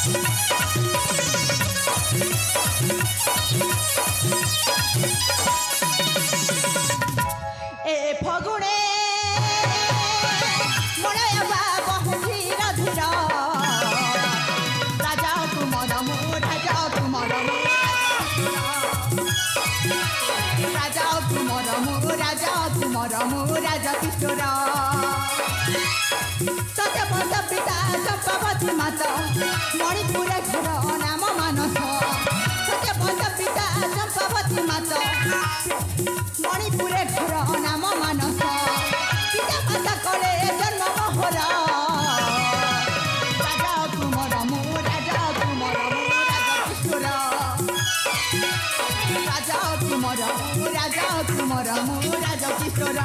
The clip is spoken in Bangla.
এ ফগুনে মনে বাবু ধীর ধীর রাজা তুমর মু রাজা তুমর মু রাজা তুমর মু রাজা তুমর মু রাজা কিশোর সত্য বন্ধ পিতা চম্পাবতী মাতা মণিপুরে ঘর নাম মানস সত্য বন্ধ পিতা চম্পাবতী মাতা মণিপুরে ঘর নাম মানস পিতা মাতা কলে জন্ম মোহর রাজা তুমর মু রাজা তুমর মু রাজা কিশোর রাজা তুমর মু রাজা তুমর মু রাজা কিশোর